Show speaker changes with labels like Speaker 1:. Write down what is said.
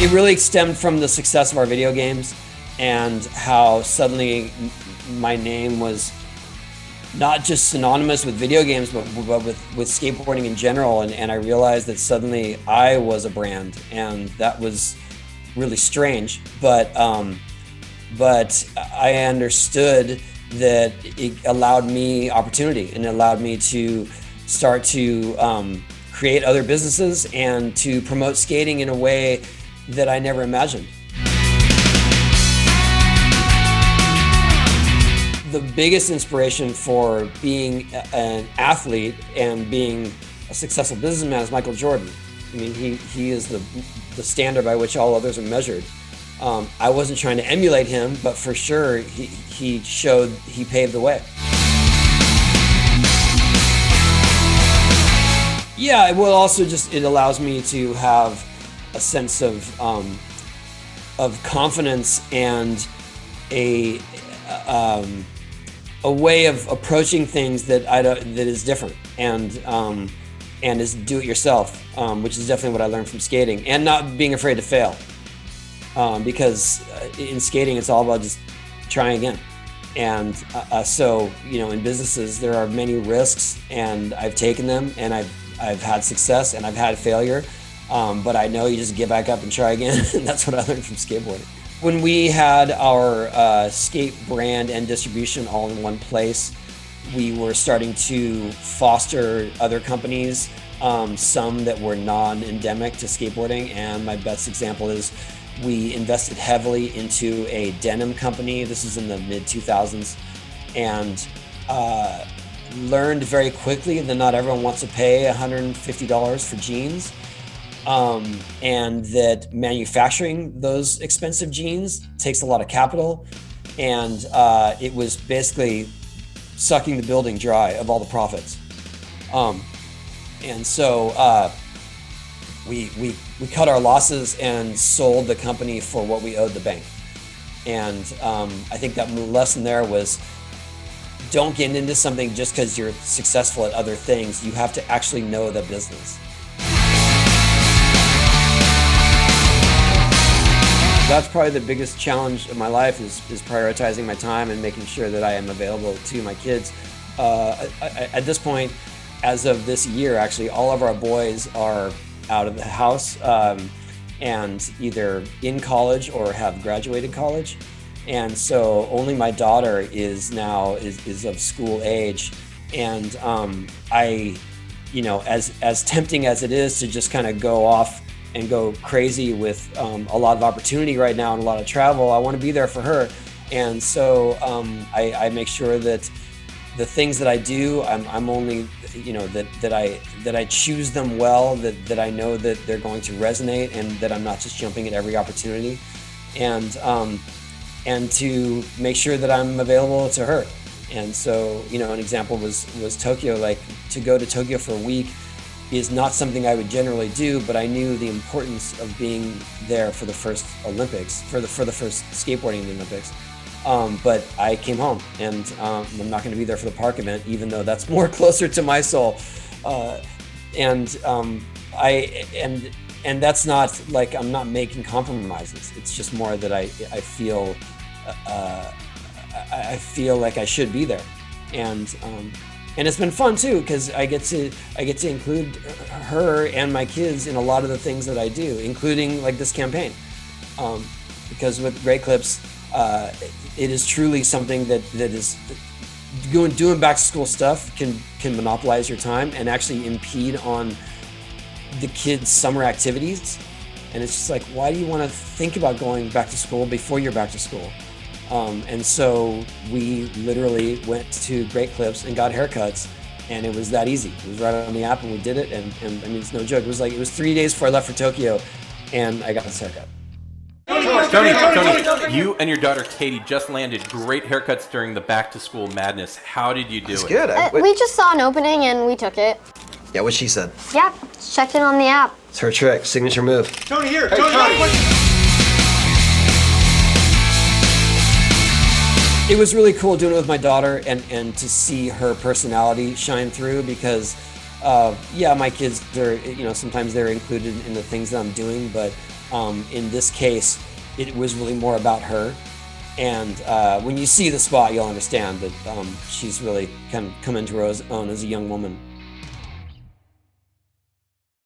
Speaker 1: It really stemmed from the success of our video games and how suddenly my name was not just synonymous with video games, but with skateboarding in general. And I realized that suddenly I was a brand, and that was really strange. But I understood that it allowed me opportunity and it allowed me to start to create other businesses and to promote skating in a way that I never imagined. The biggest inspiration for being an athlete and being a successful businessman is Michael Jordan. I mean, he is the standard by which all others are measured. I wasn't trying to emulate him, but for sure he paved the way. Yeah, well, also it allows me to have a sense of confidence and a way of approaching things that is different and is do-it-yourself, which is definitely what I learned from skating, and not being afraid to fail, because in skating it's all about just trying again. And so in businesses there are many risks, and I've taken them, and I've had success and I've had failure, but I know you just get back up and try again. And that's what I learned from skateboarding. When we had our skate brand and distribution all in one place, we were starting to foster other companies, some that were non-endemic to skateboarding. And my best example is we invested heavily into a denim company. This is in the mid-2000s, and learned very quickly that not everyone wants to pay $150 for jeans. And that manufacturing those expensive jeans takes a lot of capital, and it was basically sucking the building dry of all the profits. And so we cut our losses and sold the company for what we owed the bank. And I think that lesson there was, don't get into something just because you're successful at other things. You have to actually know the business. That's probably the biggest challenge of my life is prioritizing my time and making sure that I am available to my kids. At this point, as of this year, actually, all of our boys are out of the house and either in college or have graduated college. And so only my daughter is of school age. And as tempting as it is to just kind of go off and go crazy with a lot of opportunity right now and a lot of travel, I want to be there for her. And so I make sure that the things that I do, I'm only, that I choose them well, that I know that they're going to resonate, and that I'm not just jumping at every opportunity, and to make sure that I'm available to her. And so, an example was Tokyo. Like, to go to Tokyo for a week is not something I would generally do, but I knew the importance of being there for the first Olympics, for the first skateboarding Olympics. But I came home, and I'm not going to be there for the park event, even though that's more closer to my soul. And that's not like I'm not making compromises. It's just more that I feel like I should be there, and it's been fun too, because I get to include her and my kids in a lot of the things that I do, including like this campaign, because with Great Clips, it is truly something that is doing back to school stuff can monopolize your time and actually impede on the kids' summer activities. And it's just like, why do you want to think about going back to school before you're back to school? And so we literally went to Great Clips and got haircuts, and it was that easy. It was right on the app, and we did it. And I mean, it's no joke. It was 3 days before I left for Tokyo, and I got this haircut.
Speaker 2: Tony, you and your daughter Katie just landed great haircuts during the back-to-school madness. How did you do it?
Speaker 3: Good.
Speaker 4: We just saw an opening and we took it.
Speaker 3: Yeah, what she said.
Speaker 4: Yep, checked in on the app.
Speaker 3: It's her trick, signature move.
Speaker 5: Tony, here. Tony.
Speaker 1: It was really cool doing it with my daughter and to see her personality shine through, because my kids are, sometimes they're included in the things that I'm doing, but In this case, it was really more about her. And when you see the spot, you'll understand that she's really kind of come into her own as a young woman.